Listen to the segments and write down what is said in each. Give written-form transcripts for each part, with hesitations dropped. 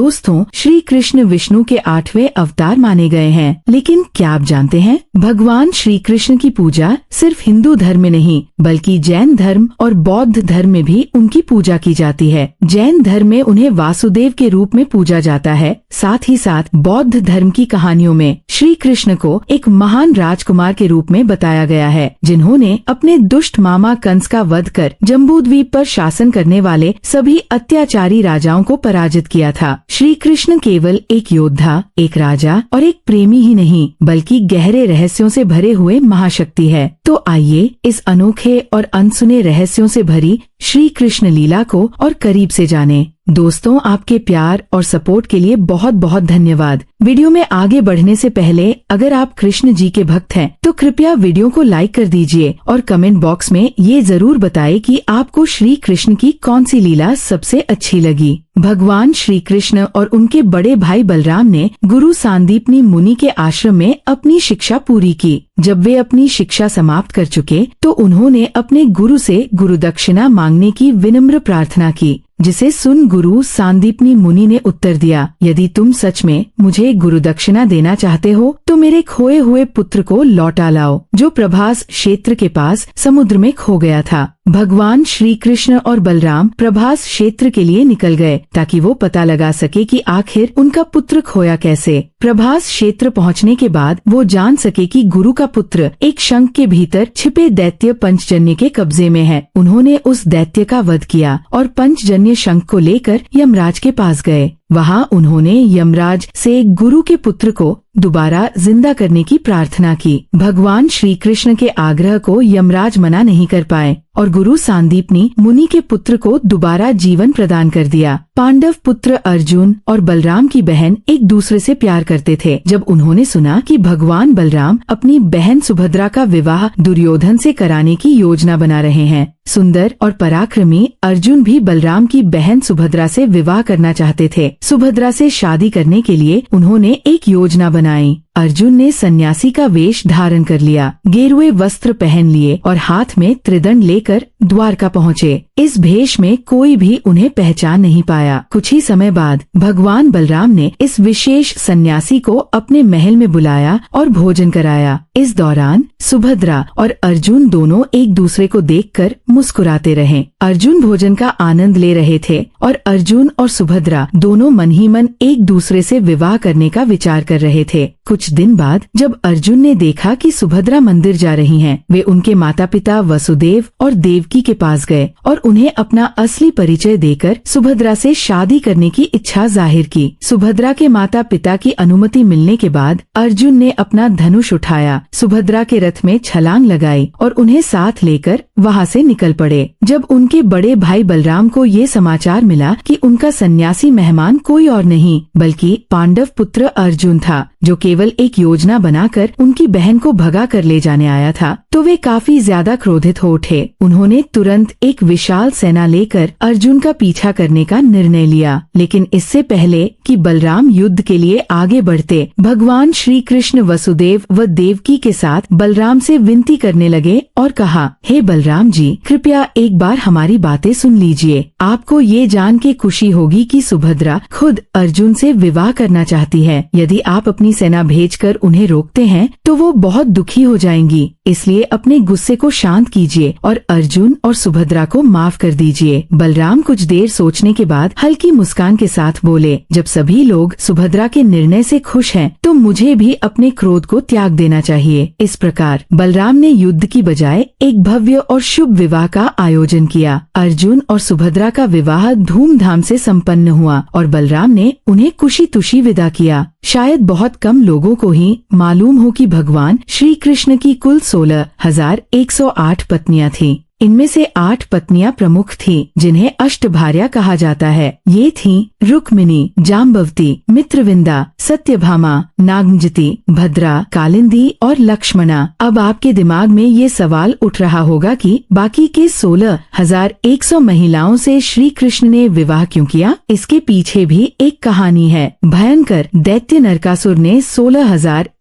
दोस्तों, श्री कृष्ण विष्णु के 8वें अवतार माने गए हैं। लेकिन क्या आप जानते हैं, भगवान श्री कृष्ण की पूजा सिर्फ हिंदू धर्म में नहीं बल्कि जैन धर्म और बौद्ध धर्म में भी उनकी पूजा की जाती है। जैन धर्म में उन्हें वासुदेव के रूप में पूजा जाता है। साथ ही साथ बौद्ध धर्म की कहानियों में श्री कृष्ण को एक महान राजकुमार के रूप में बताया गया है, जिन्होंने अपने दुष्ट मामा कंस का वध कर जम्बूद्वीप पर शासन करने वाले सभी अत्याचारी राजाओं को पराजित किया था। श्री कृष्ण केवल एक योद्धा, एक राजा और एक प्रेमी ही नहीं बल्कि गहरे रहस्यों से भरे हुए महाशक्ति है। तो आइए इस अनोखे और अनसुने रहस्यों से भरी श्री कृष्ण लीला को और करीब से जानें। दोस्तों, आपके प्यार और सपोर्ट के लिए बहुत बहुत धन्यवाद। वीडियो में आगे बढ़ने से पहले अगर आप कृष्ण जी के भक्त हैं तो कृपया वीडियो को लाइक कर दीजिए और कमेंट बॉक्स में ये जरूर बताएं कि आपको श्री कृष्ण की कौन सी लीला सबसे अच्छी लगी। भगवान श्री कृष्ण और उनके बड़े भाई बलराम ने गुरु सांदीपनी मुनि के आश्रम में अपनी शिक्षा पूरी की। जब वे अपनी शिक्षा समाप्त कर चुके तो उन्होंने अपने गुरु से गुरुदक्षिणा मांगने की विनम्र प्रार्थना की, जिसे सुन गुरु सांदीपनी मुनि ने उत्तर दिया, यदि तुम सच में मुझे गुरुदक्षिणा देना चाहते हो तो मेरे खोए हुए पुत्र को लौटा लाओ, जो प्रभास क्षेत्र के पास समुद्र में खो गया था। भगवान श्री कृष्ण और बलराम प्रभास क्षेत्र के लिए निकल गए ताकि वो पता लगा सके कि आखिर उनका पुत्र खोया कैसे। प्रभास क्षेत्र पहुंचने के बाद वो जान सके कि गुरु का पुत्र एक शंख के भीतर छिपे दैत्य पंचजन्य के कब्जे में है। उन्होंने उस दैत्य का वध किया और पंचजन्य शंख को लेकर यमराज के पास गए। वहाँ उन्होंने यमराज से गुरु के पुत्र को दोबारा जिंदा करने की प्रार्थना की। भगवान श्री कृष्ण के आग्रह को यमराज मना नहीं कर पाए और गुरु सांदीपनी मुनि के पुत्र को दोबारा जीवन प्रदान कर दिया। पांडव पुत्र अर्जुन और बलराम की बहन एक दूसरे से प्यार करते थे। जब उन्होंने सुना कि भगवान बलराम अपनी बहन सुभद्रा का विवाह दुर्योधन से कराने की योजना बना रहे हैं, सुंदर और पराक्रमी अर्जुन भी बलराम की बहन सुभद्रा से विवाह करना चाहते थे। सुभद्रा से शादी करने के लिए उन्होंने एक योजना बनाई। अर्जुन ने सन्यासी का वेश धारण कर लिया, गेरुए वस्त्र पहन लिए और हाथ में त्रिदंड लेकर द्वारका पहुँचे। इस भेष में कोई भी उन्हें पहचान नहीं पाया। कुछ ही समय बाद भगवान बलराम ने इस विशेष सन्यासी को अपने महल में बुलाया और भोजन कराया। इस दौरान सुभद्रा और अर्जुन दोनों एक दूसरे को देखकर मुस्कुराते रहे। अर्जुन भोजन का आनंद ले रहे थे और अर्जुन और सुभद्रा दोनों मन ही मन एक दूसरे से विवाह करने का विचार कर रहे थे। कुछ दिन बाद जब अर्जुन ने देखा कि सुभद्रा मंदिर जा रही हैं, वे उनके माता पिता वसुदेव और देवकी के पास गए और उन्हें अपना असली परिचय देकर सुभद्रा से शादी करने की इच्छा जाहिर की। सुभद्रा के माता पिता की अनुमति मिलने के बाद अर्जुन ने अपना धनुष उठाया, सुभद्रा के रथ में छलांग लगाई और उन्हें साथ लेकर वहाँ से निकल पड़े। जब उनके बड़े भाई बलराम को ये समाचार मिला कि उनका सन्यासी मेहमान कोई और नहीं बल्कि पांडव पुत्र अर्जुन था, जो केवल एक योजना बनाकर उनकी बहन को भगा कर ले जाने आया था, तो वे काफी ज्यादा क्रोधित हो उठे। उन्होंने तुरंत एक विशाल सेना लेकर अर्जुन का पीछा करने का निर्णय लिया। लेकिन इससे पहले कि बलराम युद्ध के लिए आगे बढ़ते, भगवान श्री कृष्ण वसुदेव व देवकी के साथ बलराम से विनती करने लगे और कहा, हे बलराम जी, कृपया एक बार हमारी बातें सुन लीजिए। आपको ये जान के खुशी होगी कि सुभद्रा खुद अर्जुन से विवाह करना चाहती है। यदि आप अपनी सेना भेजकर उन्हें रोकते हैं तो वो बहुत दुखी हो जाएंगी, इसलिए अपने गुस्से को शांत कीजिए और अर्जुन और सुभद्रा को माफ कर दीजिए। बलराम कुछ देर सोचने के बाद हल्की मुस्कान के साथ बोले, जब सभी लोग सुभद्रा के निर्णय से खुश हैं, तो मुझे भी अपने क्रोध को त्याग देना चाहिए। इस प्रकार बलराम ने युद्ध की बजाय एक भव्य और शुभ विवाह का आयोजन किया। अर्जुन और सुभद्रा का विवाह धूमधाम से संपन्न हुआ और बलराम ने उन्हें खुशी तुशी विदा किया। शायद बहुत कम लोगों को ही मालूम हो कि भगवान श्री कृष्ण की कुल 16,108 पत्नियां थीं। इनमें से 8 पत्नियां प्रमुख थीं, जिन्हें अष्टभार्या कहा जाता है। ये थीं रुक्मिणी, जाम्बवती, मित्रविंदा, सत्यभामा, नागमजती, भद्रा, कालिंदी और लक्ष्मणा। अब आपके दिमाग में ये सवाल उठ रहा होगा कि बाकी के 16,100 महिलाओं से श्री कृष्ण ने विवाह क्यों किया? इसके पीछे भी एक कहानी है। भयंकर दैत्य नरकासुर ने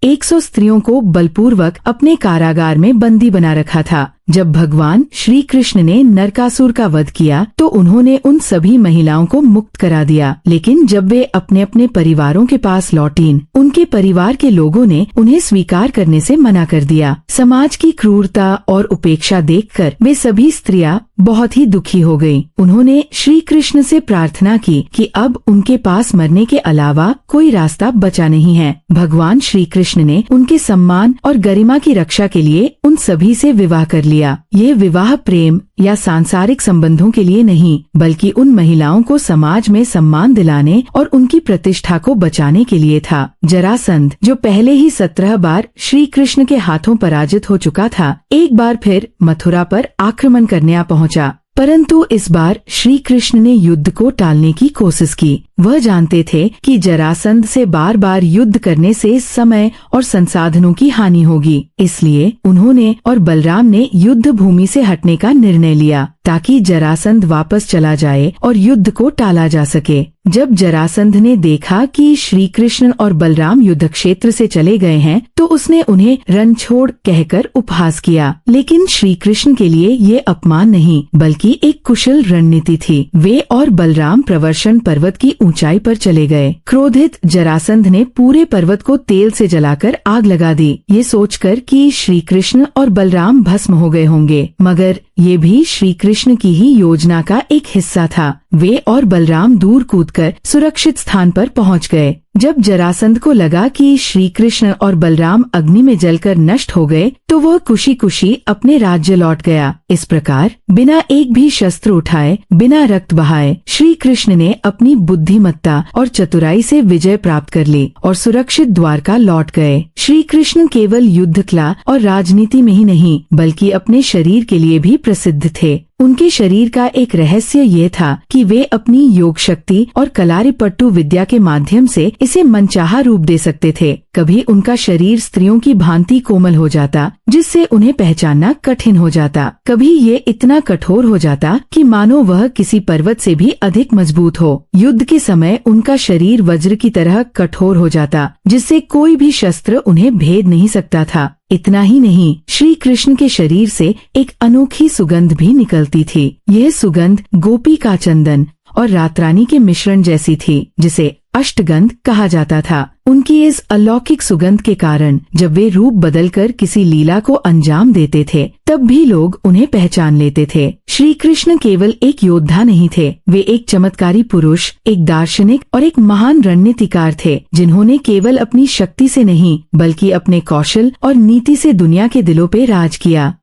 100 स्त्रियों को बलपूर्वक अपने कारागार में बंदी बना रखा था। जब भगवान श्री कृष्ण ने नरकासुर का वध किया तो उन्होंने उन सभी महिलाओं को मुक्त करा दिया, लेकिन जब वे अपने अपने परिवारों के पास लौटीं, उनके परिवार के लोगों ने उन्हें स्वीकार करने से मना कर दिया। समाज की क्रूरता और उपेक्षा देखकर वे सभी स्त्रियां बहुत ही दुखी हो गईं। उन्होंने श्री कृष्ण से प्रार्थना की कि अब उनके पास मरने के अलावा कोई रास्ता बचा नहीं है। भगवान श्री कृष्ण ने उनके सम्मान और गरिमा की रक्षा के लिए उन सभी से विवाह कर लिया। ये विवाह प्रेम या सांसारिक संबंधों के लिए नहीं, बल्कि उन महिलाओं को समाज में सम्मान दिलाने और उनकी प्रतिष्ठा को बचाने के लिए था। जरासंध, जो पहले ही 17 बार श्री कृष्ण के हाथों पराजित हो चुका था, एक बार फिर मथुरा पर आक्रमण करने आ पहुंचा। परंतु इस बार श्री कृष्ण ने युद्ध को टालने की कोशिश की। वह जानते थे कि जरासंध से बार बार युद्ध करने से समय और संसाधनों की हानि होगी, इसलिए उन्होंने और बलराम ने युद्ध भूमि से हटने का निर्णय लिया ताकि जरासंध वापस चला जाए और युद्ध को टाला जा सके। जब जरासंध ने देखा कि श्री कृष्ण और बलराम युद्ध क्षेत्र से चले गए हैं, तो उसने उन्हें रणछोड़ कहकर उपहास किया। लेकिन श्री कृष्ण के लिए ये अपमान नहीं, बल्कि एक कुशल रणनीति थी। वे और बलराम प्रवर्षण पर्वत की ऊंचाई पर चले गए। क्रोधित जरासंध ने पूरे पर्वत को तेल से जलाकर आग लगा दी, ये सोचकर कि श्री कृष्ण और बलराम भस्म हो गए होंगे, मगर ये भी श्री कृष्ण की ही योजना का एक हिस्सा था। वे और बलराम दूर कूदकर सुरक्षित स्थान पर पहुंच गए। जब जरासंध को लगा कि श्री कृष्ण और बलराम अग्नि में जलकर नष्ट हो गए, तो वह खुशी खुशी अपने राज्य लौट गया। इस प्रकार बिना एक भी शस्त्र उठाए, बिना रक्त बहाए, श्री कृष्ण ने अपनी बुद्धिमत्ता और चतुराई से विजय प्राप्त कर ली और सुरक्षित द्वारका लौट गए। श्री कृष्ण केवल युद्ध कला और राजनीति में ही नहीं, बल्कि अपने शरीर के लिए भी प्रसिद्ध थे। उनके शरीर का एक रहस्य ये था कि वे अपनी योग शक्ति और कलारीपट्टू विद्या के माध्यम से इसे मनचाहा रूप दे सकते थे। कभी उनका शरीर स्त्रियों की भांति कोमल हो जाता, जिससे उन्हें पहचानना कठिन हो जाता। कभी ये इतना कठोर हो जाता कि मानो वह किसी पर्वत से भी अधिक मजबूत हो। युद्ध के समय उनका शरीर वज्र की तरह कठोर हो जाता, जिससे कोई भी शस्त्र उन्हें भेद नहीं सकता था। इतना ही नहीं, श्री कृष्ण के शरीर से एक अनोखी सुगंध भी निकलती थी। यह सुगंध गोपी का चंदन और रातरानी के मिश्रण जैसी थी, जिसे अष्टगंध कहा जाता था। उनकी इस अलौकिक सुगंध के कारण जब वे रूप बदलकर किसी लीला को अंजाम देते थे, तब भी लोग उन्हें पहचान लेते थे। श्री कृष्ण केवल एक योद्धा नहीं थे, वे एक चमत्कारी पुरुष, एक दार्शनिक और एक महान रणनीतिकार थे, जिन्होंने केवल अपनी शक्ति से नहीं, बल्कि अपने कौशल और नीति से दुनिया के दिलों पे राज किया।